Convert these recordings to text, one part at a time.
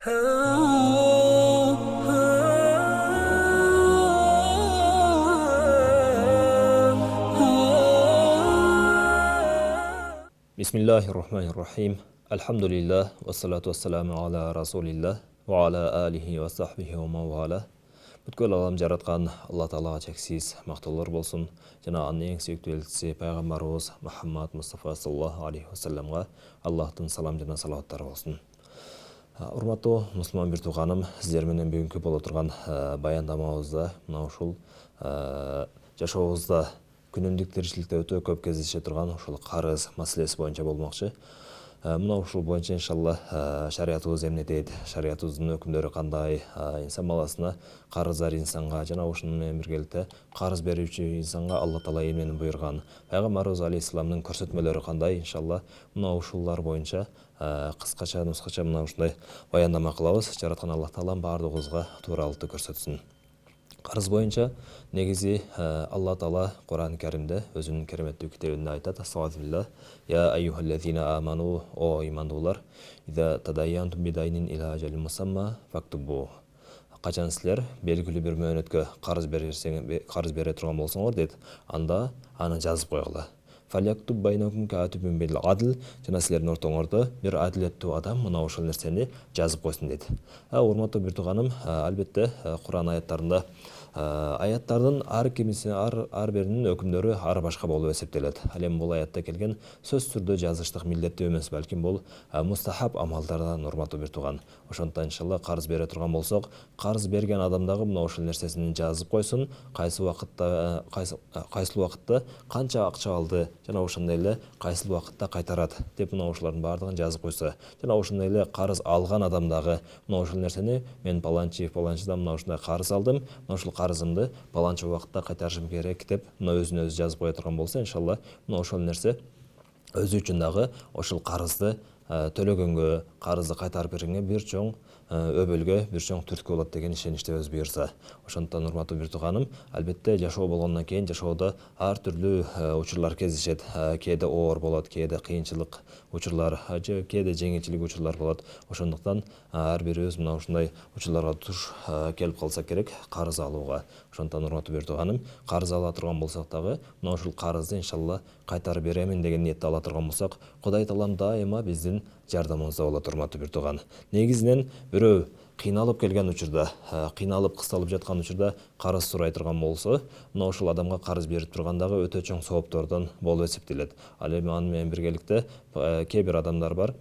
Bismillahirrahmanirrahim. Alhamdulillah, wassalatu wassalamu ala rasulillah, wa ala alihi wa sahbihi wa mawala. Бүткіл алам жаратқан Алла Тағалаға шексіз мақтаулар болсын. Жана анын ең сүйікті елшісі пайғамбарымыз Мұхаммад Мұстафа саллаллаху алейхи вассаламға Аллахтың салам жана салауаттары болсын. Урматтуу мұсылман бір туғаным, сіздерменен бүгінгі болып отырған баяндамабызда мына ушул жашообузда күнүмдүк тиричиликте өтө көп кездеше турган ушул карыз маселеси боюнча болмокчу. Мына ушул боюнча иншалла шариятыбыз эмне дейт, шариятыбыздын өкүмдөрү кандай, инсан баласына карыздар инсанга жана ушуну менен биргеликте карыз берүүчү инсанга Алла Таала эмнени буйрган, пайгамбарыбыз алейхиссаламдын көрсөтмөлөрү кандай, иншалла мына ушулар боюнча кыскача нускача мына ушундай баяндама кылабыз. Жараткан Алла Таалам баардыгыбызга тууралыкты көрсөтсүн. Карыз боюнча негизи Алла Таала Кур'ан-ы Каримде өзүнүн кереметтүү китебинде айтат: "Астагфирулlah, я айюхаллазина аману, о имандуулар, иза тадайянтум бидайнин иля ажалин мусамма фактубу." Качан силер белгилүү бир мөөнөткө карыз бере турган болсоңор дейт, анда аны жазып койгула. Фаляктуб байнакум катибун бил адл, жана силердин ортоңордо бир адилеттүү адам мына ошол нерсени жазып койсун дейт. Урматтуу бир тууганым, албетте Кур'ан аяттарында аяттардын ар биринин өкүмдөрү ар башка болуп эсептелет. Ал эми бул аятта келген сөз түрдө жазыштык милдеттүү эмес, балким бул мустахаб амалдардан, урматтуу бир тууган. Ошондон иншалла карыз бере турган болсок, карыз берген адам дагы мына ошол нерсесин жазып койсун, кайсыл убакытта канча акча алды, жана ошондой эле кайсыл убакытта кайтарат деп мына ошолордун баардыгын жазып койсо, жана ошондой эле карыз алган адам дагы мына ошол нерсени мен паланчыдан мына ушундай карыз алдым, мына ошол карызымды паланча убакытта кайтарышым керек деп мына өзүнө өзү жазып кое турган болсо, иншалла мына ошол нерсе өзү үчүн дагы ошол карызды төлөгөнгө, карызды кайтарып бергенге бир чоң өбөлгө, бир чоң түрткү болот деген ишеничтебиз буюрса. Ошондон урматтуу бир тууганым, албетте жашоо болгондон кийин жашоодо ар түрдүү учурлар кездешет. Кээде оор болот, кээде кыйынчылык учурлар, кээде жеңилчилик учурлар болот. Ошондуктан ар бирибиз мына ушундай учурларга туш келип калса керек карыз алууга. Ошондон урматтуу бир тууганым, карыз ала турган болсок дагы мына ушул карызды иншалла кайтарып беремин деген ниетте ала турган болсок, Кудай Таалам дайыма биздин жардамыбызда болот, урматтуу бир тууган. Негизинен бирөө кыйналып келген учурда, кыйналып кысталып жаткан учурда карыз сурай турган болсо, мына ошол адамга карыз берип тургандагы өтө чоң сооптордон болуп эсептелет. Ал эми аны менен биргеликте кээ бир адамдар бар,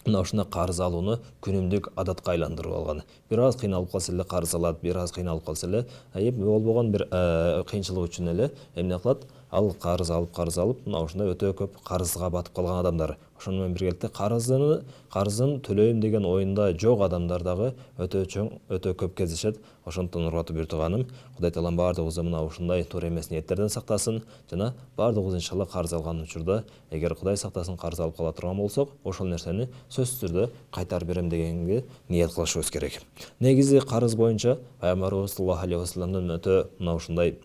мына ушундай карыз алууну күнүмдүк адатка айландырып алган. Бир аз кыйналып калса эле карыз алат, бир аз кыйналып калса эле, болбогон бир кыйынчылык үчүн эле эмне кылат? Ал карыз алып, мына ушундай өтө көп карызга батып калган адамдар. Ошону менен биргеликте карызын төлөйм деген оюнда жок адамдар дагы өтө көп кездешет. Ошондон урматтуу бир тууганым, Кудай Таалам баардыгыбызды мына ушундай туура эмес ниеттерден сактасын, жана баардыгыбыз иншалла карыз алган учурда, эгер Кудай сактасын карыз алып кала турган болсок, ошол нерсени сөзсүз түрдө кайтарып берем дегенге ниет кылышыбыз керек. Негизи карыз боюнча пайгамбарыбыз саллаллаху алейхи вассаламдын өтө мына ушундай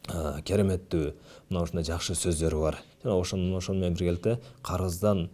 кереметтүү, мына ушундай жакшы сөздөрү бар. Жана ошону менен биргеликте карыздын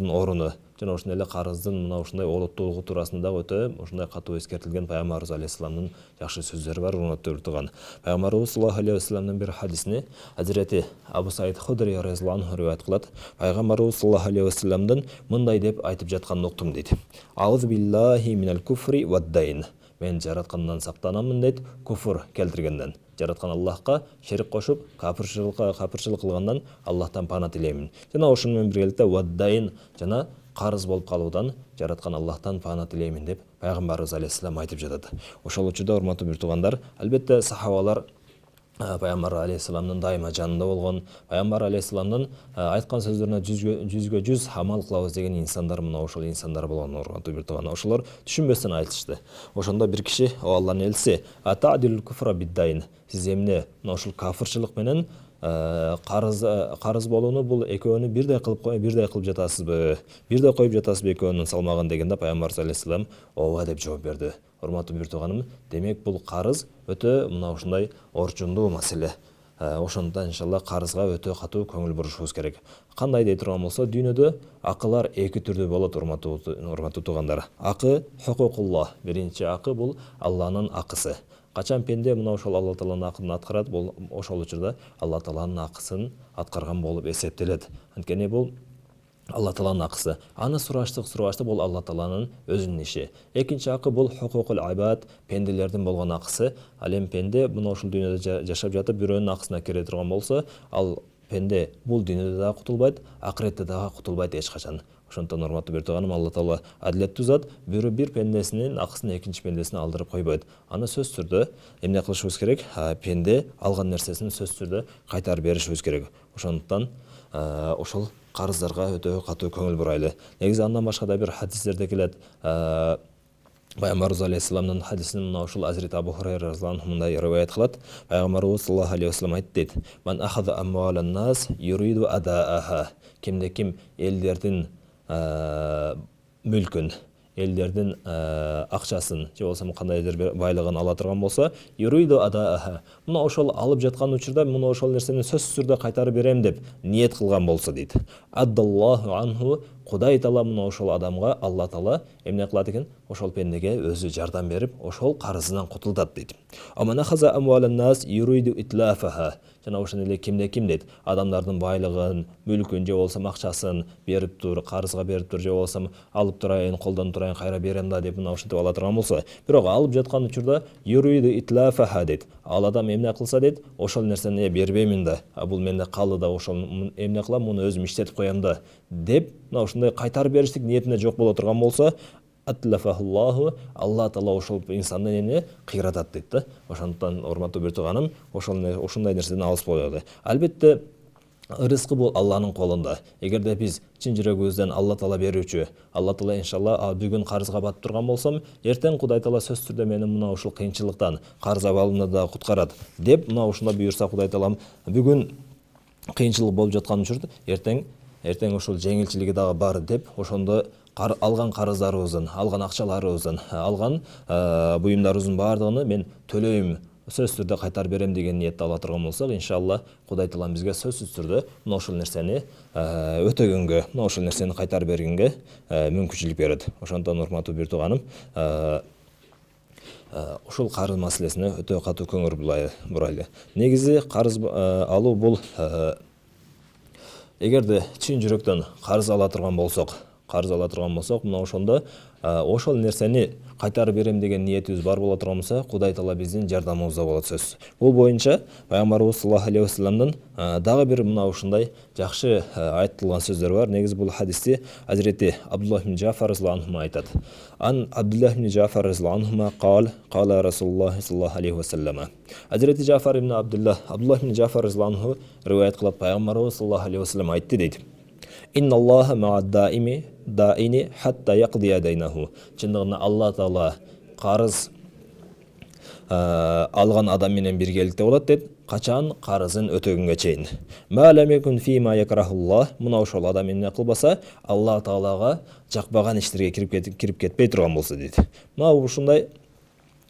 оруну, жана ошондой эле карыздын мына ушундай олуттуулугу туурасында өтө ушундай катуу эскертилген пайгамбарыбыз алейхиссаламдын жакшы сөздөрү бар, урматтуу бир тууган. Пайгамбарыбыз саллаллаху алейхи вассаламдын бир хадисини Hazreti Абу Саид Худри разияллаху анху риваят кылат. Пайгамбарыбыз саллаллаху алейхи вассаламдын мындай деп айтып жатканын уктум дейт: "Аузу биллахи минал куфри вад-дайн." Мен жараткандан сактанамын дейт, куфр келтиргенден. Жараткан Аллахка шерик кошуп, капырчылык кылгандан Аллахтан пана тилеймин. Жана ошону менен биргеликте вад-дайн, жана карыз болуп калуудан жараткан Аллахтан пана тилеймин деп пайгамбарыбыз алейхиссалам айтып жатат. Ошол учурда урматтуу бир туугандар, албетте сахабалар пайгамбар алейхиссаламдын дайыма жанында болгон, пайгамбар алейхиссаламдын айткан сөздөрүнө жүзгө жүз амал кылабыз деген инсандар мына ошол инсандар болгон, урматтуу бир тууган. Ошолор түшүнбөстөн айтышты. Ошондо бир киши: "О Алланын элчиси, атадил куфра биддайн." Сиз эмне мына ошол кафырчылык менен карыз болууну бул экөөнү бирдей кылып жатасызбы? Бирдей коюп жатасызбы экөөнүн салмагын дегенде пайгамбарыбыз алейхиссалам ооба деп жооп берди. Урматтуу бир тууганым, демек бул карыз өтө мына ушундай орчундуу маселе. ошондуктан иншалла карызга өтө катуу көңүл бурушубуз керек. Кандай дей турган болсо, дүйнөдө акылар эки түрдүү болот, урматтуу туугандар. Акы хукукуллах. Биринчи акы бул Алланын акысы. Качан пенде мына ошол Алла Тааланын акын аткарат, бул ошол учурда Алла Тааланын акысын аткарган болуп эсептелет. Анткени бул Алла Тааланын акысы. Аны сураштык бул Алла Тааланын өзүнүн иши. Экинчи акы бул хукукул айбад, пенделердин болгон акысы. Ал эми пенде мына ушул дүйнөдө жашап жатып бирөөнүн акысына кире турган болсо, ал пенде бул дүйнөдө дагы кутулбайт, акыретте дагы кутулбайт эч качан. Ошондон урматтуу бир тууганым, Алла Таала адилеттүү зат, бирөө бир пендесинин акысын экинчи пендесине алдырып койбойт. Аны сөзсүз түрдө эмне кылышыбыз керек? Пенде алган нерсесин сөзсүз түрдө кайтарып беришибиз керек. Ошондуктан ошол карыздарга өтө катуу көңүл бурайлы. Негизи андан башка да бир хадистерде келет. Пайгамбарыбыз алейхиссаламдын хадисин мына ушул Азирет Абу Хурайра разияллаху анху мындай риwayat кылат. Пайгамбарыбыз саллаллаху алейхи вассалам айтты дейт: "Ман ахаза амвалан нас юриду адааха." Кимде ким элдердин мүлкүн, элдердин акчасын, же болбосо кандайдыр бир байлыгын ала турган болсо, юриду адааха. Мына ошол алып жаткан учурда мына ошол нерсени сөзсүз түрдө кайтарып берем деп ниет кылган болсо дейт. Аддаллаху анху, Кудай Таала мына ошол адамга, Алла Таала эмне кылат экен? Ошол пендеге өзү жардам берип, ошол карызынан кутулдат дейт. Амана хаза амвалан нас юриду итлафаха. Жана ошондой эле кимде ким дейт, адамдардын байлыгын, мүлкүн же болбосо акчасын берип тур, карызга берип тур, же болбосо алып турайын, колдон турайын, кайра берем да деп мына ошентип ала турган болсо, бирок алып жаткан учурда юриду итлафаха дейт. Ал адам эмне кылса дейт, ошол нерсени бербеймин да, бул менде калды да, ошол эмне кылам, муну өзүм иштетип коем да деп мына ошондой кайтарып бериштик ниетинде жок боло турган болсо, атлафахуллаху, Алла Таала ошол инсандын эмне кыйратат дейт да. Ошондуктан урматтуу бир тууганым, ошондой нерседен алыс болойлу. Албетте рызкы бул Алланын колунда. Эгерде биз чын жүрөгүбүздөн Алла Таала берүүчү, Алла Таала иншалла бүгүн карызга батып турган болсом, эртең Кудай Таала сөзсүз түрдө мени мына ушул кыйынчылыктан, карыз абалымда да куткарат деп мына ушунда буюрса Кудай Таалам, бүгүн кыйынчылык болуп жаткан учурда эртең ушул жеңилчилиги дагы бар деп, ошондо алган карыздарыбыздын, алган акчаларыбыздын, алган буюмдарыбыздын баардыгын мен төлөйм, сөзсүз түрдө кайтарып берем деген ниетте ала турган болсок, иншалла Кудай Таалам бизге сөзсүз түрдө мына ошол нерсени өтөгөнгө, мына ошол нерсени кайтарып бергенге мүмкүнчүлүк берет. Ошондон урматтуу бир тууганым, ушул карыз маселесине өтө катуу көңүл бурайлы. Негизи карыз алуу бул, эгерде чын жүрөктөн карыз ала турган болсок, мына ошондо ошол нерсени кайтарып берем деген ниетибиз бар боло турган болсо, Кудай Таала биздин жардамыбызда болот сөзсүз. Бул боюнча Пайгамбарыбыз саллаллаху алейхи вассаламдын дагы бир мына ушундай жакшы айтылган сөздөр бар. Негизи бул хадисти Азирети Абдуллах ибн Джафар разияллаху анху айтат. Ан Абдуллах ибн Джафар разияллаху анху кала Расулуллах саллаллаху алейхи вассалам. Азирети Джафар ибн Абдуллах ибн Джафар разияллаху анху риwayat кылат, Пайгамбарыбыз саллаллаху алейхи вассалам айтты дейт. Инна Аллаха ма'ад даини хатта яqdiya дайнаху. Чындыгында Алла Таала карыз алган адам менен биргеликте болот дейт, качан карызын өтөгөнгө чейин. Ма лам якун фима якрахуллах. Мына ошол адам эмне кылбаса, Алла Таалага жакпаган иштерге кирип кетпей турган болсо дейт. Мына ушундай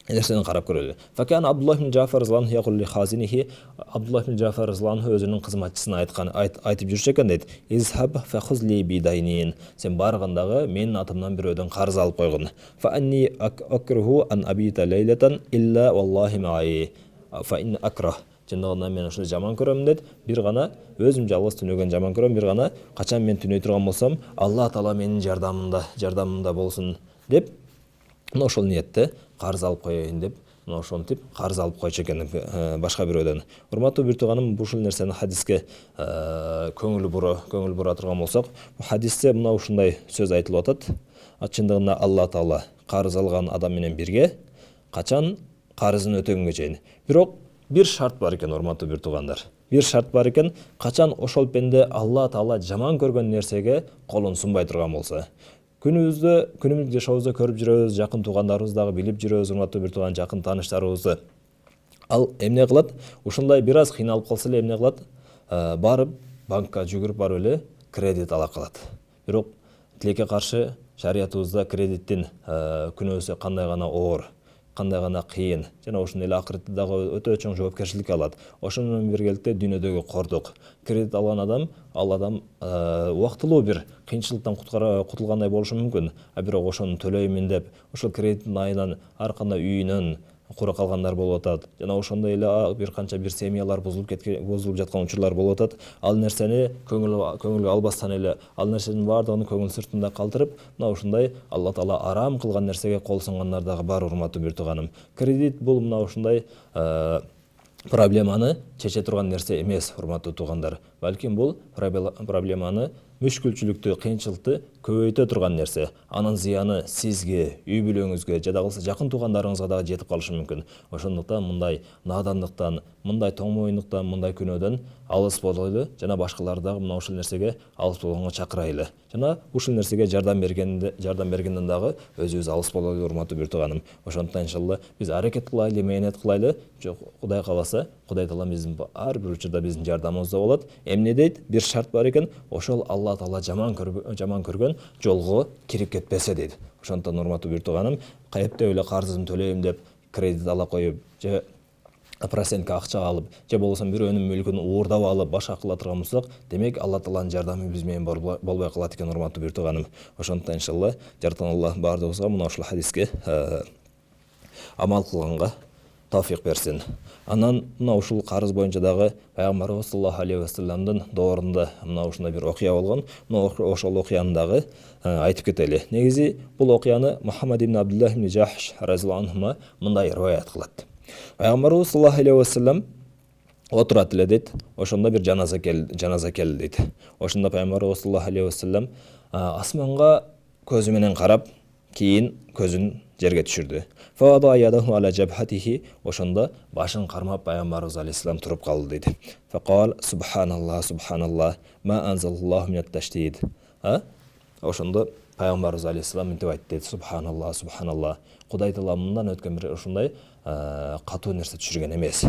нерсени карап көрөлү. Факан Абдуллах ибн Джафар разияллаху анху якул хазинихи. Абдуллах ибн Джафар разияллаху анху өзүнүн кызматчысына айтып жүрчү экен дейт. Изхаб фахузли бидайнин. Сен баргандагы менин атымдан бирөөдөн карыз алып койгун. Фа анни акруху ан абита лейлатан илла валлахи маи. Фа ин акрах. Чындыгында мен ушуну жаман көрөм дейт. Бир гана өзүм жалгыз түнөгөн жаман көрөм, бир гана качан мен түнөй турган болсом, Алла Таала менин жардамымда болсун деп, мына ошол ниетте карыз алып коеюн деп, мына ошентип карыз алып койчу экен башка бирөөдөн. Урматтуу бир тууганым, ушул нерсени хадиске көңүл бура турган болсок, хадисте мына ушундай сөз айтылып атат. Чындыгында Алла Таала карыз алган адам менен бирге качан карызын өтөгөнгө чейин. Бирок бир шарт бар экен, урматтуу бир туугандар. Бир шарт бар экен, качан ошол пенде Алла Таала жаман көргөн нерсеге колун сунбай турган болсо. Күнүмүздү жашообузда көрүп жүрөбүз, жакын туугандарыбыз дагы билип жүрөбүз, урматтуу бир тууган жакын тааныштарыбызды. Ал эмне кылат? Ушундай бир аз кыйналып калса эле эмне кылат? Барып банкка жүгүрүп барып эле кредит ала калат. Бирок тилекке каршы шариятыбызда кредиттин күнөөсү кандай гана оор, кандай гана кыйын жана ошондой эле акыртта дагы өтө чоң жоопкерчилик алат. Ошону менен биргеликте дүйнөдөгү кордук. Кредит алган адам, убактылуу бир кыйынчылыктан кутулгандай болушу мүмкүн. Бирок ошону төлөймүн деп, ошол кредиттин айынан ар кандай үйүнөн кура калгандар болуп атат. Жана ошондой эле бир канча бир семьялар бузулуп жаткан учурлар болуп атат. Ал нерсени көңүлгө албастан эле ал нерсенин баардыгын көңүл сыртында калтырып, мына ушундай Алла Таала арам кылган нерсеге кол сунгондар дагы бар, урматтуу бир тууганым. Кредит бул мына ушундай проблеманы чече турган нерсе эмес, урматтуу туугандар. Балким бул проблеманы, мүшкүлчүлүктү, кыйынчылыкты көбөйтө турган нерсе. Анын зыяны сизге, үй бүлөңүзгө, жада калса жакын туугандарыңызга дагы жетип калышы мүмкүн. Ошондуктан мындай надандыктан, мындай тоңмоюндуктан, мындай күнөөдөн алыс болойлу жана башкаларды дагы мына ушул нерсеге алыс болгонго чакырайлы. Жана ушул нерсеге жардам бергенден дагы өзүбүз алыс болойлу, урматтуу бир тууганым. Ошондуктан иншалла биз аракет кылайлы, мээнет кылайлы. Кудай кааласа, Кудай Таала биздин ар бир учурда биздин жардамыбызда болот. Эмне дейт? Бир шарт бар экен, ошол Алла Таала жаман көргөн жолго кирип кетпесе дейт. Ошондуктан урматтуу бир тууганым, кайыптап эле карызын төлөйм деп кредит ала коюп, же процентке акча алып, же болбосо бирөөнүн мүлкүн уурдап алып башка кыла турган болсок, демек Алла Тааланын жардамы биз менен болбой калат экен, урматтуу бир тууганым. Ошондуктан иншалла жараткан Алла баардыгыбызга мына ушул хадиске амал кылганга тавфик берсин. Анан мына ушул карыз боюнча дагы пайгамбарыбыз саллаллаху алейхи вассаламдын доорунда мына ушундай бир окуя болгон. Мына ошол окуяны дагы айтып кетели. Негизи бул окуяны Мухаммад ибн Абдуллах ибн Жахш разияллаху анху мындай риваят кылат. Пайгамбарыбыз саллаллаху алейхи вассалам отурат эле дейт. Ошондо бир жаназа келди дейт. Ошондо пайгамбарыбыз саллаллаху алейхи вассалам асманга көзү менен карап, кийин көзүн жерге түшүрдү. Фада ядаху ала жабхатихи, ошондо башын кармап пайгамбарыбыз алейхиссалам туруп калды дейт. Факал субханаллах субханаллах ма анзалаллаху мин ат-таштид. Ошондо пайгамбарыбыз алейхиссалам мынтип айтты дейт. Субханаллах субханаллах. Кудай Таала мындан өткөн бир ушундай катуу нерсе түшүргөн эмес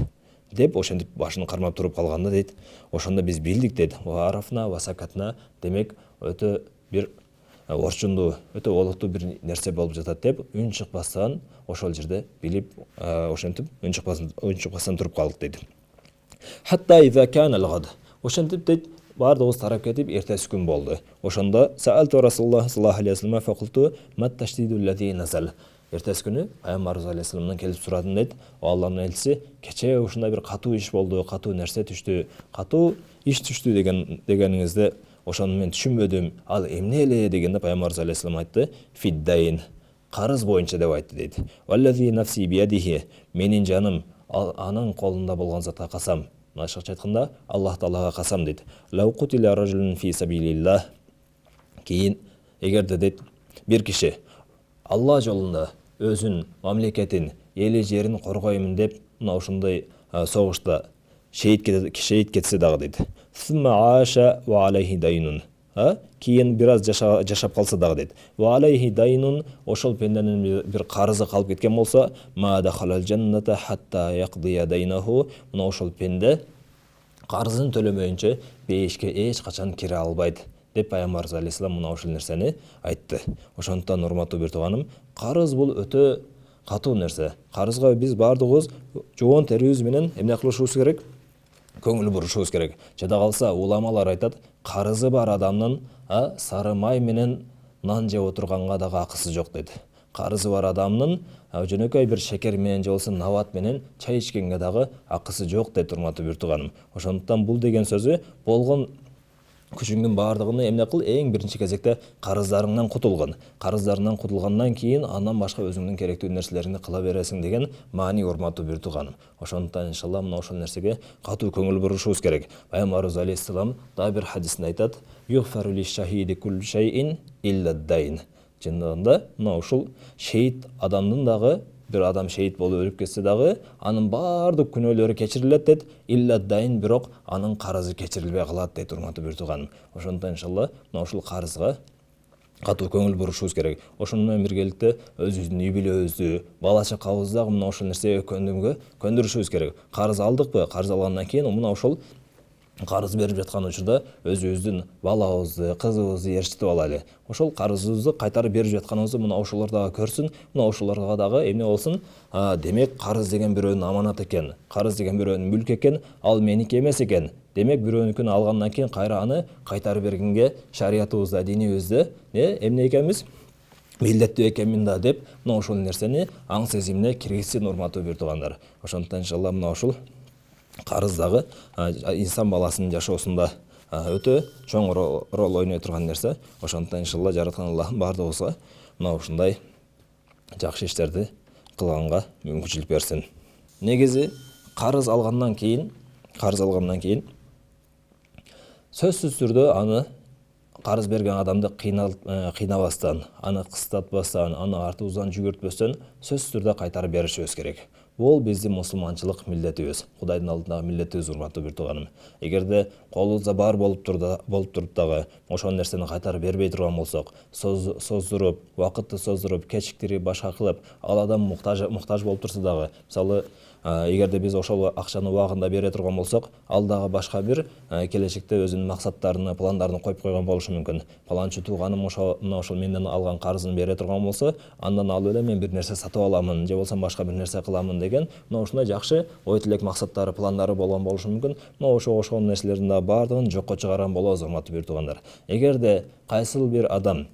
деп ошентип башын кармап туруп калганда дейт. Ошондо биз билдик дейт. Ва арафна ва сакатна, демек өтө бир орчундуу, өтө олуттуу бир нерсе болуп жатат деп үн чыкпастан ошол жерде билип, ошентип үн чыкпастан туруп калдык дейт. Хатта иза кана ал-гад. Ошентип дейт, баардыгыбыз тарап кетип эртеси күн болду. Ошондо саалту Расулуллах саллаллаху алейхи вассалам факулту мат таштиду аллази назал. Эртеси күнү пайгамбарыбыз алейхиссаламдан келип сурадым дейт. Алланын элчиси, кечээ ушундай бир катуу иш болду, катуу нерсе түштү, катуу иш түштү дегениңизде ошону мен түшүнбөдүм. Ал эмне эле дегенде пайгамбарыбыз алейхиссалам айтты, фиддайн, карыз боюнча деп айтты дейт. Валлази нафси биядихи, менин жаным анын колунда болгон затка касам. Башкача айтканда, Аллах Таалага касам дейт. Лау кутила ражулун фи сабилиллах. Кийин эгерде дейт бир киши Алла жолунда өзүн, мамлекетин, эли жерин коргоймун деп мына ушундай согушта шейит кетсе дагы дейт. Сумма аша ва алейхи дайнун. Кийин бир аз жашап калса дагы дейт. Ва алейхи дайнун, ошол пенденин бир карызы калып кеткен болсо, ма дахалал жанната хатта яқдия дайнаху, мына ошол пенде карызын төлөмөйүнчө бейишке эч качан кире албайт деп пайгамбарыбыз алейхиссалам мына ошол нерсени айтты. Ошондуктан урматтуу бир тууганым, карыз бул өтө катуу нерсе. Карызга биз баардыгыбыз жоон терибиз менен эмне кылышыбыз керек? Көңүл бурушубуз керек. Жада калса уламалар айтат, карызы бар адамдын сары май менен нан жеп отурганга дагы акысы жок дейт. Карызы бар адамдын жөнөкөй бир шекер менен же болбосо нават менен чай ичкенге дагы акысы жок дейт, урматтуу бир тууганым. Ошондуктан бул деген сөзү болгон күчүңдүн баардыгыны эмне кыл, эң биринчи кезекте карыздарыңдан кутулгын. Карыздарыңдан кутулгандан кийин андан башка өзүңдүн керектүү нерселериңди кыла бересиң деген маани, урматтуу бир тууганым. Ошондуктан иншалла мына ошол нерсеге катуу көңүл бурушубуз керек. Пайгамбарыбыз алейхиссалам дагы бир хадисинде айтат: "Югфару лиш-шахиди куллу шайин илля дайн". Чындыгында мына ушул шейит адамдын дагы, бир адам шейит болуп өлүп кетсе дагы, анын баардык күнөөлөрү кечирилет дейт. Илля дайн, бирок анын карызы кечирилбей калат дейт, урматтуу бир тууганым. Ошондуктан иншалла мына ушул карызга катуу көңүл бурушубуз керек. Ошону менен биргеликте өзүбүздүн үй бүлөбүздү, бала чакабызды дагы мына ошол нерсеге көндүрүшүбүз керек. Карыз алдыкпы? Карыз алгандан кийин мына ошол карыз берип жаткан учурда өзүбүздүн балабызды, кызыбызды ээрчитип алайлы. Ошол карызыбызды кайтарып берип жатканыбызды мына ошолор дагы көрсүн, мына ошолорго дагы эмне болсун? Демек карыз деген бирөөнүн аманат экен, карыз деген бирөөнүн мүлкү экен, ал меники эмес экен. Демек бирөөнүкүн алгандан кийин кайра аны кайтарып бергенге шариятыбызда, динибизде эмне экенбиз? Милдеттүү экенмин да деп, мына ошол нерсени аң сезимине киргизсин, урматтуу бир туугандар. Ошондуктан иншалла мына ушул карыз дагы инсан баласынын жашоосунда өтө чоң роль ойной турган нерсе. Ошондуктан иншалла жараткан Аллахым баардыгыбызга мына ушундай жакшы иштерди кылганга мүмкүнчүлүк берсин. Негизи карыз алгандан кийин сөзсүз түрдө аны карыз берген адамды кыйнабастан, аны кыстатпастан, аны артыбыздан жүгүртпөстөн сөзсүз түрдө кайтарып беришибиз керек. Бул биздин мусулманчылык милдетибиз, Кудайдын алдындагы милдетибиз, урматтуу бир тууганым. Эгерде колубузда бар болуп туруп дагы ошол нерсени кайтарып бербей турган болсок, создуруп, убакытты создуруп, кечиктирип, башка кылып, ал адам муктаж болуп турса дагы, мисалы, эгерде биз ошол акчаны убагында бере турган болсок, ал дагы башка бир келечекте өзүнүн максаттарын, пландарын коюп койгон болушу мүмкүн. Паланчы тууганым мына ошол менден алган карызын бере турган болсо, андан алып эле мен бир нерсе сатып аламын, же болбосо башка бир нерсе кыламын деген мына ушундай жакшы ой тилек, максаттары, пландары болгон болушу мүмкүн. Мына ошол нерселердин да баардыгын жокко чыгарган болобуз, урматтуу бир туугандар. Эгерде кайсыл бир адам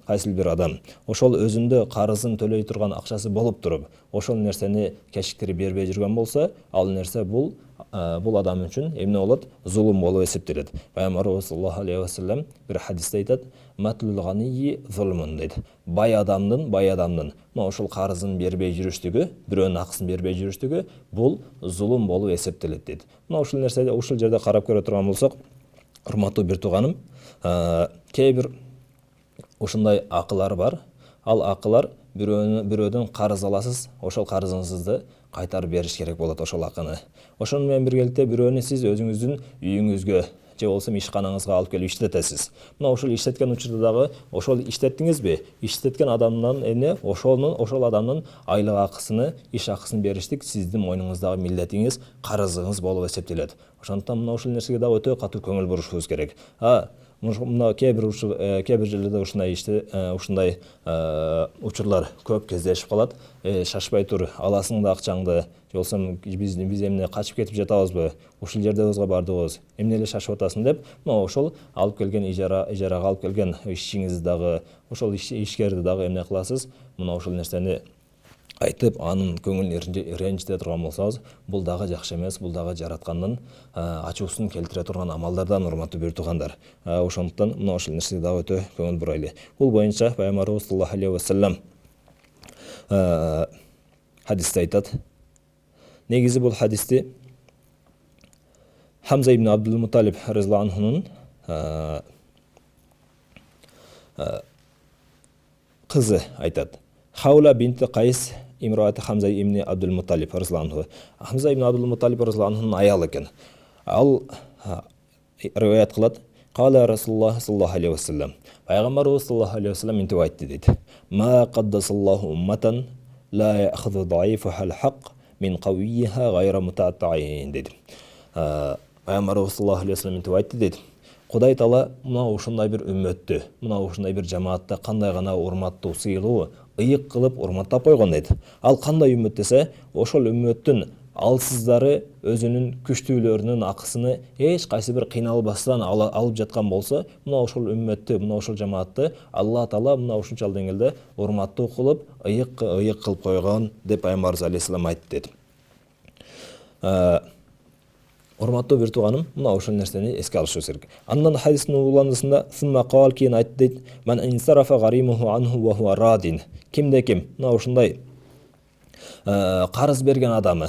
ошол өзүндө карызын төлөй турган акчасы болуп туруп, ошол нерсени кечиктирип бербей жүргөн болсо, ал нерсе бул адам үчүн эмне болот? Зулум болуп эсептелет. Пайгамбарыбыз саллаллаху алейхи ва саллям бир хадисте айтат: "Матлул ганийи зулмун" дейт. Бай адамдын мына ошол карызын бербей жүрүштүгү, бирөөнүн акысын бербей жүрүштүгү бул зулум болуп эсептелет дейт. Мына ушул нерседе ушул жерде карап көрө турган болсок, урматтуу бир тууганым, кээ бир ушундай акылар бар. Ал акылар бирөөдөн карыз аласыз, ошол карызыңызды кайтарып бериш керек болот, ошол акыны. Ошону менен биргеликте бирөөнү сиз өзүңүздүн үйүңүзгө же болбосо ишканаңызга алып келип иштетесиз. Мына ошол иштеткен учурда дагы ошол иштеттиңизби? Иштеткен адамдан ошол адамдын айлык акысыны, иш акысын бериштик сиздин мойнуңуздагы милдетиңиз, карызыңыз болуп эсептелет. Ошондуктан мына ушул нерсеге дагы өтө катуу көңүл бурушубуз керек. Мына кээ бир жерлерде ушундай учурлар көп кездешип калат. Шашпай тур, аласың да акчаңды, же болбосо биз эмне качып кетип жатабызбы? Ушул жердебизге бардыгыбыз. Эмне эле шашып атасың деп, мына ошол алып келген ижарага алып келген ишчиңизди дагы, ошол ишкерди дагы эмне кыласыз? Мына ошол нерсени айтып, анын көңүлүн ренжите турган болсоңуз, бул дагы жакшы эмес, бул дагы жараткандын ачуусун келтире турган амалдардан, урматтуу бир туугандар. Ошондуктан мына ошол нерсеге дагы өтө көңүл бурайлы. Бул боюнча Пайгамбарыбыз саллаллаху алейхи ва саллям хадисте айтат. Негизи бул хадисти Хамза ибн Абдул Муталиб разияллаху анхунун кызы айтат. Хаула бинти Кайс имраати Хамза ибн Абдул Муталиб разияллаху анху. Хамза ибн Абдул Муталиб разияллаху анхунун аялы экен. Ал риваят кылат: "Кала Расулуллах саллаллаху алейхи ва саллям". Пайгамбарыбыз саллаллаху алейхи ва саллям мынтип айтты дейт. "Ма каддасаллаху умматан ла яхзу даифаха ал-хак мин кавийиха гайра мутааттаин" дейт. Пайгамбарыбыз саллаллаху алейхи ва саллям мынтип айтты дейт. Кудай Таала мына ушундай бир үммөттү, мына ушундай бир жамаатты кандай гана урматтуу, сыйлуу, ыйык кылып урматтап койгон дейт. Ал кандай үммөт десе, ошол үммөттүн алсыздары өзүнүн күчтүүлөрүнүн акысыны эч кайсы бир кыйналбастан алып жаткан болсо, мына ошол үммөттү, мына ошол жамаатты Алла Таала мына ушунчалык деңгээлде урматтуу кылып, ыйык кылып койгон деп Пайгамбарыбыз алейхиссалам айтты дейт. Урматтуу бир тууганым, мына ошол нерсени эске алышыбыз керек. Андан хадистин уландысында сумма кал кийин айтты дейт: "Ман инсарафа гаримуху анху ва хуа радин". Кимде ким мына ушундай карыз берген адамы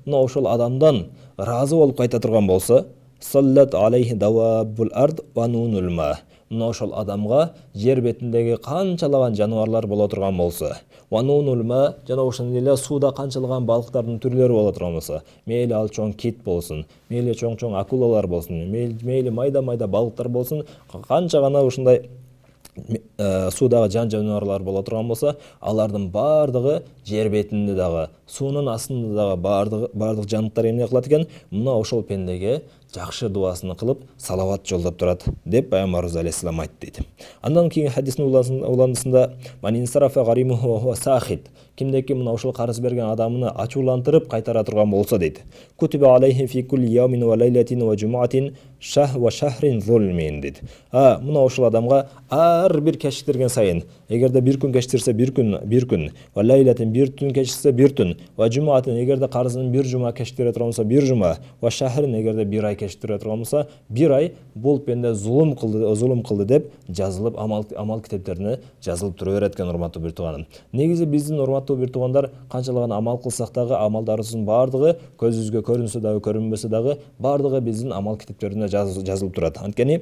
мына ошол адамдан разы болуп кайта турган болсо, саллат алейхи давабул ард ва нунул ма. Мына ошол адамга жер бетиндеги канчалаган жаныбарлар боло турган болсо, ва нунул ма, жана ошондой эле суда канчалаган балыктардын түрлөрү боло турган болсо, мейли ал чоң кит болсун, мейли чоң акулалар болсун, мейли майда балыктар болсун, канча гана ушундай суудагы жан жаныбарлар боло турган болсо, алардын баардыгы жер бетинде дагы, суунун астында дагы баардык жаныттар эмне кылат экен? Мына ошол пендеге жакшы дуасын кылып салават жолдоп турат деп пайгамбарыбыз алейхисалам айтты дейт. Андан кийинки хадистин уландысында ман инсарафа гаримуху ва сахит, кимдеки мына ушул карыз берген адамыны ачуулантырып кайтара турган болсо дейт. Кутиба алейхи фи кулли яумин ва лейлатин ва жуматин ва шахрин зулмин дейт. Мына ушул адамга ар бир кечиктирген сайын, эгерде бир күн кечтирсе бир күн, ва лейлатин бир түн кечтирсе бир түн, ва жуматин эгерде карызын бир жума кечтире турган болсо бир жума, ва шахрин эгерде бир ай кечтире турган болсо бир ай бул пенде зулум кылды деп жазылып амал китептерине жазылып тура берет экен, урматтуу бир тууганым. Негизи биздин урматтуу бир туугандар канчалаган амал кылсак дагы амалдарыбыздын баардыгы көзүбүзгө көрүнсө дагы көрүнбөсө дагы баардыгы биздин амал китептерине жазылып турат. Анткени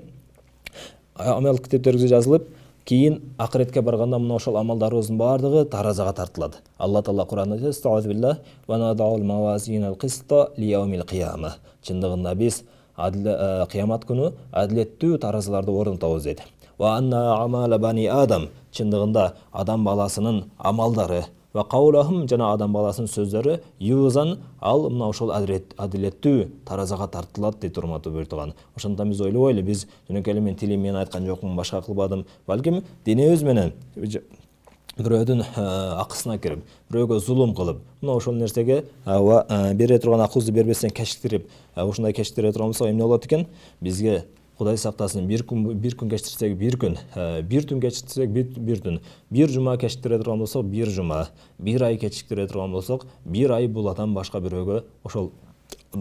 амал китептерибизге жазылып, кийин акыретке барганда мына ошол амалдарыбыздын баардыгы таразага тартылат. Алла Таала Кур'анда айтат: "Стауз билlah ва надаул мавазинал қиста ли яумил қияма". Чындыгында биз кыямат күнү адилеттүү таразыларды орнотобуз дейт. Ва анна амала бани адам, чындыгында адам баласынын амалдары ва каулахум, жана адам баласынын сөздөрү юзан, ал мына ошол адилеттүү таразага тартылат дейт, урматтуу бир тууган. Ошондон биз ойлобойлу, биз жөнөкөй эле мен тилим менен айткан жокмун, башка кылбадым, балким денебиз менен бирөөдүн акысына кирип, бирөөгө зулум кылып, мына ошол нерсеге бере турган акыбызды бербестен кечиктирип, ушундай кечиктире турган болсок эмне болот экен? Бизге Кудай сактасын, бир күн кечтирсек бир күн, бир түн кечтирсек бир түн, бир жума кечтире турган болсок бир жума, бир ай кечиктире турган болсок бир ай бул адам башка бирөөгө ошол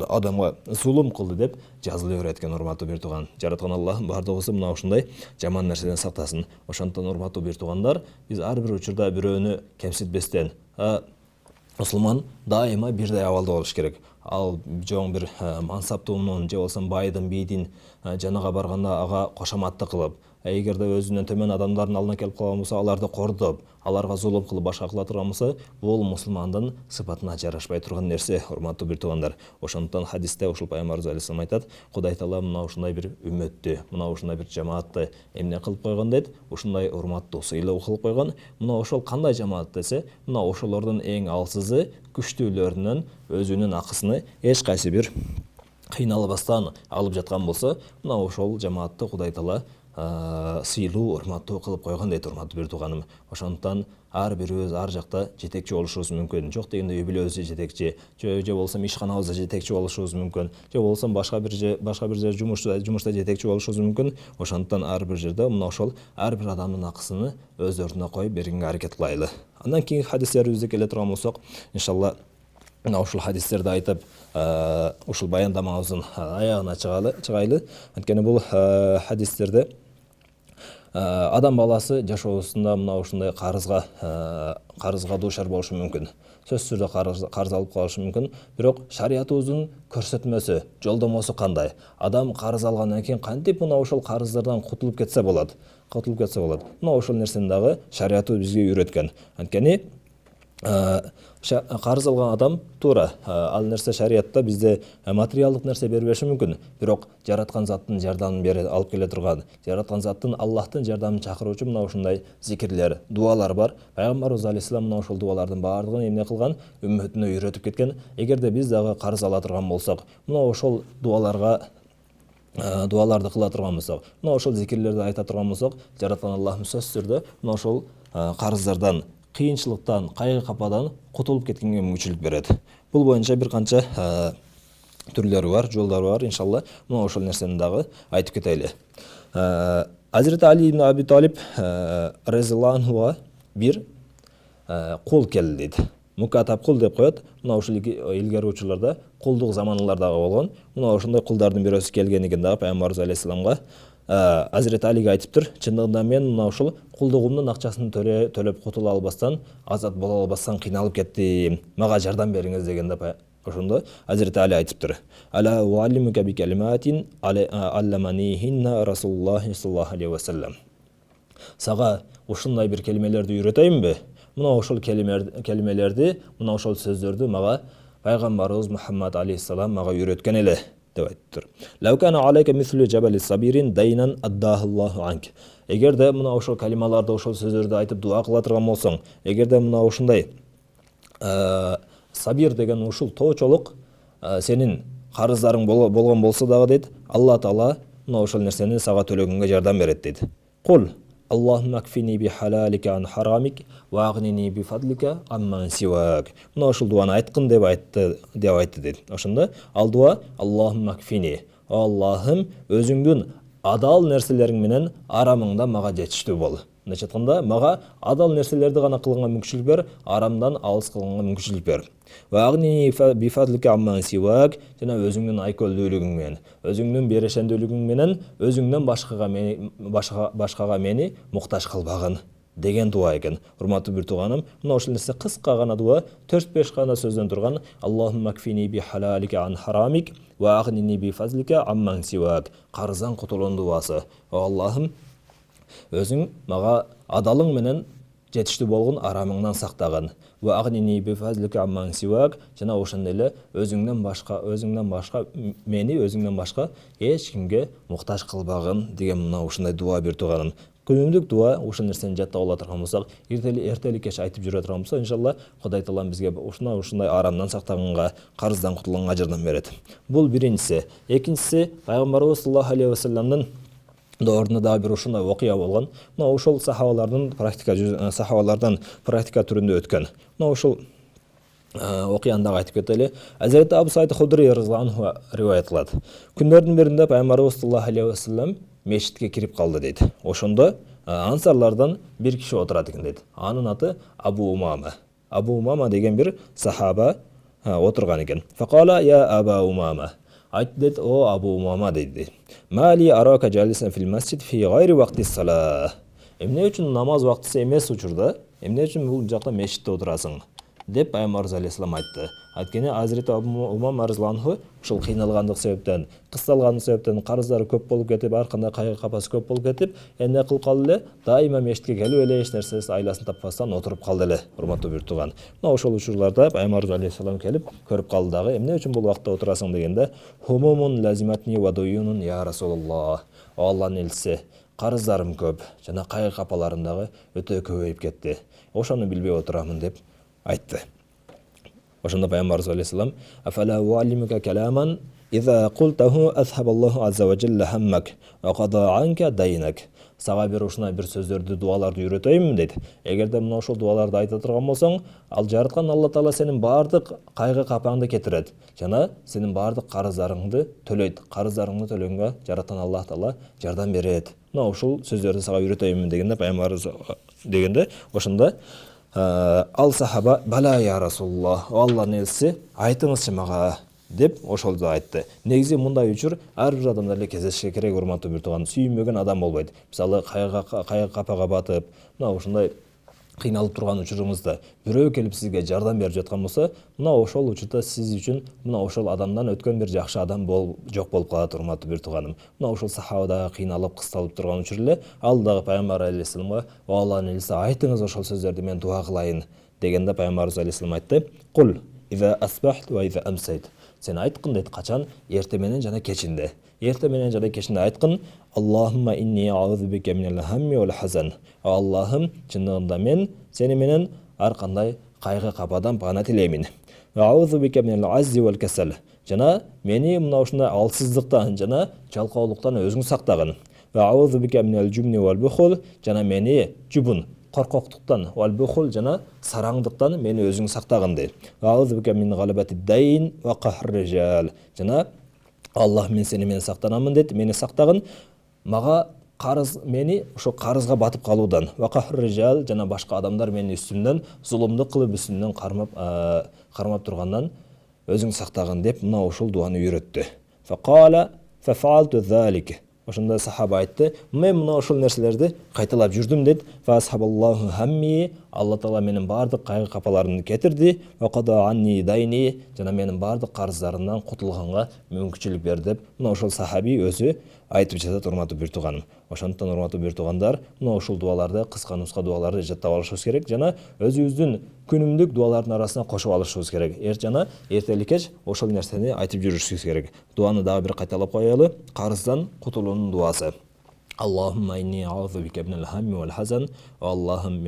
адамга зулум кылды деп жазыла берет экен, урматтуу бир тууган. Жараткан Аллахым баардыгыбызды мына ушундай жаман нерседен сактасын. Ошондон урматтуу бир туугандар, биз ар бир учурда бирөөнү кемситпестен, мусулман дайыма бирдей абалда болуш керек. Ал жоң бир мансаптуунун же болсо байдын, бийдин жанага барганда ага кошоматты кылып, эгерде өзүнөн төмөн адамдардын алдына келип калган болсо аларды кордоп, аларга зулум кылып башка кыла турган болсо, бул мусулмандын сыпатына жарашпай турган нерсе, урматтуу бир туугандар. Ошондон хадисте ушул пайгамбарыбыз алейхисалам айтат: Кудай Таала мына ушундай бир үммөттү, мына ушундай бир жамаатты эмне кылып койгон дейт? Ушундай урматтуу, сыйлуу кылып койгон. Мына ошол кандай жамаат десе, мына ошолордун эң алсызы, күчтүүлөрүнөн өзүнүн акысыны эч кайсы бир кыйналбастан алып жаткан болсо, мына ошол жамаатты Кудай Таала сыйлуу, урматтуу кылып койгон дейт, урматтуу бир тууганым. Ошондон ар бирибиз ар жакта жетекчи болушубуз мүмкүн. Жок дегенде үй бүлөбүздө жетекчи, же болсо ишканабызда жетекчи болушубуз мүмкүн, же болсо башка бир жер жумушта жетекчи болушубуз мүмкүн. Ошондон ар бир жерде мына ошол ар бир адамдын акысыны өздөрүнө коюп бергенге аракет кылайлы. Андан кийинки хадистерибизде келе турган болсок, иншалла мына ушул хадистерди айтып, ушул баяндамабыздын аягына чыгайлы. Анткени бул хадистерде адам баласы жашоосунда мына ушундай карызга дуушар болушу мүмкүн. Сөзсүз түрдө карыз алып калышы мүмкүн. Бирок шариятыбыздын көрсөтмөсү, жолдомосу кандай? Адам карыз алгандан кийин кантип мына ошол карыздардан кутулуп кетсе болот? Мына ошол нерсени дагы шариятыбыз бизге үйрөткөн. Анткени карыз алган адам туура ал нерсе шариятта бизде материалдык нерсе бербеши мүмкүн, бирок жараткан заттын жардамын алып келе турган, жараткан заттын Аллахтын жардамын чакыруучу мына ушундай зикирлер, дуалар бар. Пайгамбарыбыз алейхисалам мына ошол дуалардын баардыгын эмне кылган? Үммөтүнө үйрөтүп кеткен. Эгерде биз дагы карыз ала турган болсок, мына ошол дуаларды кыла турган болсок, мына ошол зикирлерди айта турган болсок, жараткан Аллахым сөзсүз түрдө мына ошол карыздардан, кыйынчылыктан, кайгы кападан кутулуп кеткенге мүмкүнчүлүк берет. Бул боюнча бир канча түрлөрү бар, жолдору бар. Иншалла мына ошол нерсени дагы айтып кетели. Азирет Али ибн Аби Талиб разияллаху анхуга бир кул келди дейт. Мукатаб кул деп коет. Мына ушул илгери учурларда кулдук заманылардагы болгон. Мына ошондой кулдардын бирөөсү келген экен дагы Пайгамбарыбыз алейхисаламга. Азирет Алиге айтыптыр: чындыгында мен мына ушул кулдугумдун акчасын төлөп кутула албастан, азат боло албастан кыйналып кеттим. Мага жардам бериңиз дегенде ошондо Азирет Али айтыптыр: Ала уаллимука би калиматин алламанихинна Расулуллах саллаллаху алейхи ва саллям. Сага ушундай бир келмелерди үйрөтөйүнбү? Мына ошол келмелерди, мына ошол сөздөрдү мага Пайгамбарыбыз Мухаммад алейхиссалам мага үйрөткөн эле деп айтыптыр. Лаукана алейка мислу жабали сабирин дайнан аддахаллаху анк. Эгерде мына ошол калималарды, ошол сөздөрдү айтып дуа кыла турган болсоң, эгерде мына ушундай сабир деген ушул тоочолук сенин қарыздарың болған болса дағы дейді, Алла Таала мына ошол нерсени сага төлөгөнгө жардам берет дейді. Кул Аллахумма кфини би халалика ан харамик ва агнини би фадлика амман сивак. Мына ошол дуаны айткын деп айтты дейді. Ошондо ал дуа Аллахумма кфини, Аллахым өзүңдүн адал нерселериң менен арамыңда мага жетиштүү бол. Мындайча айтканда, мага адал нерселерди гана кылганга мүмкүнчүлүк бер, арамдан алыс кылганга мүмкүнчүлүк бер. Ва агнини би фадлика амман сивак, жана өзүңдүн айкөлдүүлүгүң менен, өзүңдүн берешендүүлүгүң менен өзүңдөн башкага мени муктаж кылбагын деген дуа экен. Урматтуу бир тууганым, мына ошол нерсе кыска гана дуа, 4-5 гана сөздөн турган Аллахумма кфини би халалика ан харамик ва агнини би фазлика амман сивак. Карыздан кутулуун дуасы. Аллахым, өзүң мага адалың менен жетиштүү болгон арамыңдан сактагын. Ва агнини би фазлика амман сивак, жана ошондой эле өзүңдөн башка эч кимге муктаж кылбагын деген мына ушундай дуа бир тууганым. Күнүмдүк дуа ушул нерсени жаттап ала турган болсок, эртелик кеч айтып жүрө турган болсок, иншалла Кудай Таалам бизге ушундай арамдан сактаганга, карыздан кутулганга жардам берет. Бул биринчиси. Экинчиси, пайгамбарыбыз саллаллаху алейхи ва салламдын доорунда дагы бир ушундай окуя болгон. Мына ошол сахабалардан практика түрүндө өткөн. Мына ошол окуяны дагы айтып кетели. Азирет Абу Саид Худри разияллаху анху риваят кылат. Күндөрдүн биринде пайгамбарыбыз саллаллаху алейхи ва саллам мешитке кирип калды дейт. Ошондо ансарлардан бир киши отурат экен дейт. Анын аты Абу Умама. Абу Умама деген бир сахаба отурган экен. Факала я Аба Умама. Айтты дейт, о Абу Умама дейт. Мали арака жалисан фил масжид фи гайри вакти сала. Эмне үчүн намаз убактысы эмес учурда, эмне үчүн бул жакта мешитте отурасың? Деп пайгамбарыбыз алейхиссалам айтты. Айткені Азирет Абу Умама разияллаху анху ушул кыйналгандык себептен, кысталгандык себептен, карыздары көп болуп кетип, аркында кайгы капасы көп болуп кетип, эмне кылып калды эле? Дайыма мешитке келип эле эч нерсеси айласын таппастан отуруп калды эле, урматтуу бир тууган. Мына ошол учурларда пайгамбарыбыз алейхиссалам келип көрүп калды дагы, эмне үчүн бул убакта отурасың дегенде, хумумун лазиматни ва дуюнун я Расулуллах. Алланын элчиси, карыздарым көп, жана кайгы капаларым дагы өтө көбөйүп кетти. Ошону билбей отурамын деп айтты. Ошондо пайгамбарыбыз алейхиссалам афала уаллимука каламан иза култаху азхабаллаху азза ва жалла хаммак ва када анка дайнак. Сага бир ушундай бир сөздөрдү, дуаларды үйрөтөйүнбү дейт. Эгерде мына ошол дуаларды айта турган болсоң, ал жараткан Алла Таала сенин баардык кайгы капаңды кетирет жана сенин баардык карыздарыңды төлөйт. Карыздарыңды төлөгөнгө жараткан Алла Таала жардам берет. Мына ушул сөздөрдү сага үйрөтөйүнбү дегенде пайгамбарыбыз дегенде ошондо ал сахаба бала я Расулуллах, Алланын элчиси, айтыңызчы мага деп ошолду айтты. Негизи мындай учур ар бир адамдар эле кездешке керек, урматтуу бир тууган. Сүйүнбөгөн адам болбойт. Мисалы кайгы капага батып, мына ушундай кыйналып турган учурумузда бирөө келип сизге жардам берип жаткан болсо, мына ошол учурда сиз үчүн мына ошол адамдан өткөн бир жакшы адам жок болуп калат, урматтуу бир тууганым. Мына ошол сахаба дагы кыйналып, кысталып турган учур эле ал дагы пайгамбар алейхиссаламга Алланын элчиси, айтыңыз ошол сөздөрдү, мен дуа кылайын дегенде пайгамбарыбыз алейхиссалам айтты: "Кул иза асбахт ва иза амсайт." Сен айткын дейт, качан? Эрте менен жана кечинде. Эрте менен жана кечинде айткын: "Аллахумма инни аузу бика минал хамми вал хазан." Аллахым, чындыгында мен сени менен ар кандай кайгы кападан пана тилеймин. Ва аузу бика минал аззи вал касал. Жана мени мына ушундай алсыздыктан жана жалкоолуктан өзүң сактагын. Ва аузу бика минал жумни вал бухул. Жана мени жубун, коркоктуктан, вал бухул жана сараңдыктан мени өзүң сактагын дейт. Ва аузу бика мин галабати дайн ва кахр rijal. Жана Аллах, мен сени менен сактанамын дейт, мени сактагын, мага карыз, мени ошо карызга батып калуудан, ва кахр rijal, жана башка адамдар менин үстүмдөн зулумдук кылып, үстүмдөн кармап тургандан өзүң сактагын деп мына ошол дуаны үйрөттү. Факала фафалту залик. Ошондо сахаба айтты: "Мен мына ошол нерселерди кайталап жүрдүм" дейт. Фасхабаллаху хамми, Алла Таала менин баардык кайгы капаларымды кетирди. Ва када анни дайни, жана менин баардык карыздарымдан кутулганга мүмкүнчүлүк берди деп мына ошол сахаби өзү айтып жатат, урматтуу бир тууганым. Ошондуктан урматтуу бир туугандар, мына ушул дуаларды, кыска нуска дуаларды жаттап алышыбыз керек жана өзүбүздүн күнүмдүк дуалардын арасына кошуп алышыбыз керек. Жана эртелик кеч ошол нерсени айтып жүрүшүбүз керек. Дуаны дагы бир кайталап коелу: карыздан кутулуунун дуасы. Allahumma inni a'udhu bika minal hammi wal hazan. Allah'ım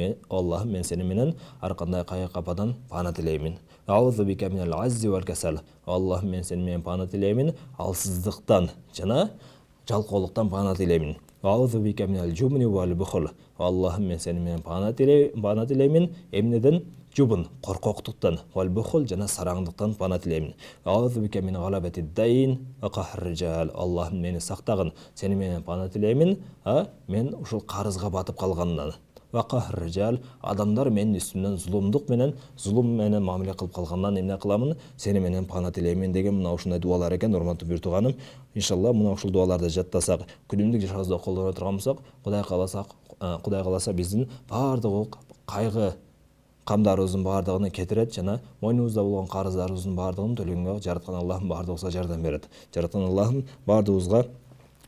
men seni menen har kандай кайгы кападан пана тилеймин. A'udhu bika minal azzi wal kasal. Allah'ım men seni menen пана тилеймин алсыздыктан жана жалкоолуктан пана тилеймин. A'udhu bika minal jubni wal bukhl. Allah'ım men seni menen пана тилеймин эмнеден? Жубун, коркоктуктан, вал бухул жана сараңдыктан пана тилеймин. Аузу бика мин галабати дайн ва кахр риджал. Аллахым мени сактагын, сени менен пана тилеймин, мен ушул карызга батып калгандан. Ва кахр риджал, адамдар менин үстүмдөн зулум менен мамиле кылып калгандан эмне кыламын? Сени менен пана тилеймин деген мына ушундай дуалар экен, урматтуу бир тууганым. Иншалла мына ушул дуаларды жаттасак, күнүмдүк жашообузда колдоно турган болсок, Кудай кааласа биздин баардык кайгы камдарыбыздын баардыгын кетирет жана мойнубузда болгон карыздарыбыздын баардыгын төлөгөнгө жараткан Аллахым баардыгыбызга жардам берет. Жараткан Аллахым баардыгыбызга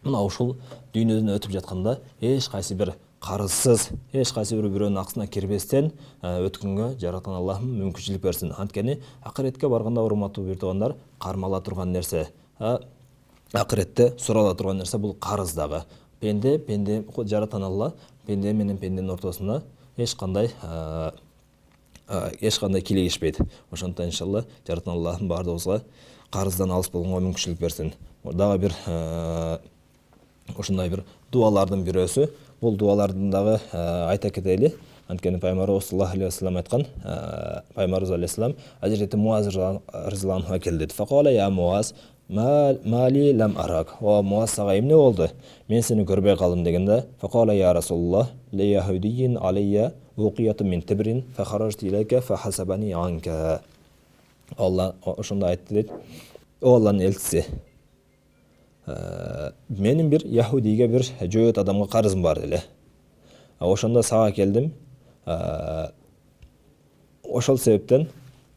мына ушул дүйнөдөн өтүп жатканда эч кайсы бир карызсыз, эч кайсы бирөөнүн акысына кирбестен өткөнгө жараткан Аллахым мүмкүнчүлүк берсин. Анткени акыретке барганда урматтуу бир туугандар, кармала турган нерсе, акыретте сурала турган нерсе бул карыз дагы. Пенде жараткан Алла пенде менен пенденин ортосунда эч кандай кийлигишпейт. Ошондуктан иншалла жараткан Аллахым баардыгыбызга карыздан алыс болгонго мүмкүнчүлүк берсин. Дагы бир ушундай бир дуалардын бирөөсү. Бул дуалардын дагы айта кетели. Анткени Пайгамбарыбыз саллаллаху алейхи вассалам айткан, Пайгамбарыбыз алейхиссалам Hazreti Muaz radhiyallahu anhu келди. Факала я Muaz мали лам арак. О Muaz сага эмне болду? Мен сени көрбөй калдым дегенде, факала я Расулуллах ли яхудийин алейя уқиятун мин тибрин фахаражту илейка фахасабани анка. Алла ошондо айтты дейт. О Алланын элчиси, менин бир яхудийге бир жөөт адамга карызым бар эле. Ошондо сага келдим. Ошол себептен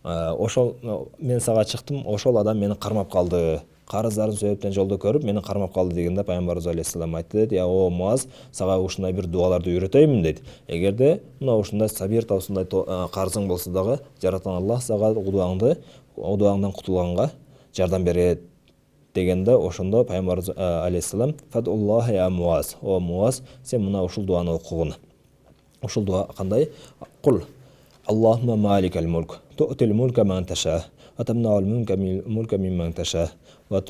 мен сага чыктым, ошол адам мени кармап калды. Карыздарын себептен жолдо көрүп мени кармап калды дегенде Пайгамбарыбыз алейхиссалам айтты дейт, о Муаз, сага ушундай бир дуаларды үйрөтөймүн дейт. Эгерде мына ушундай сабир таусундай карызың болсо дагы жараткан Аллах сага удуаңдан кутулганга жардам берет дегенде, ошондо Пайгамбарыбыз алейхиссалам фадуллах я Муаз, о Муаз, сен мына ушул дуаны окугун. Ушул дуа кандай? Кул Аллахумма маликал мулк ту'тил мулка ман таша ва тамнаул мулка мимман таша ва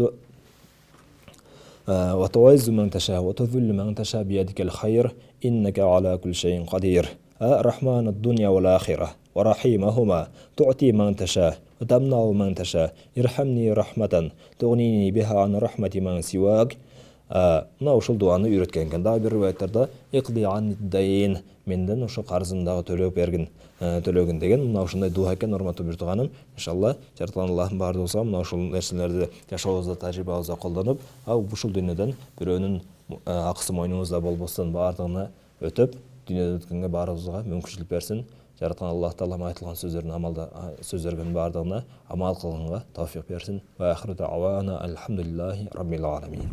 ту'иззу ман таша ва tudhillu man tasha biyadikal khayr innaka ala kulli shay'in qadir. رحمن الدنيا والآخرة ورحيمهما تعطي من تشاء وتمنع من تشاء ارحمني رحمة تغنيني بها عن رحمة من سواك. Мына ушул дуаны үйрөткөн экен. Дагы бир риваяттарда иқди ан дайин, менден ошо карызымдагы төлөгүн деген мына ушундай дуа экен, урматтуу бир тууганым. Иншалла жараткан Аллахым баардыгыбызга мына ушул нерселерди жашообузда, тажрыйбабызда колдонуп, ушул дүйнөдөн бирөөнүн акысы мойнубузда болбостон баардыгына өтөп, дүйнөдө өткөнгө баарыбызга мүмкүнчүлүк берсин. Жараткан Аллах Таалам айтылган сөздөрдүн баардыгына амал кылганга тауфик берсин. Ва ахиру дa'wana алхамдулиллахи раббил аламин.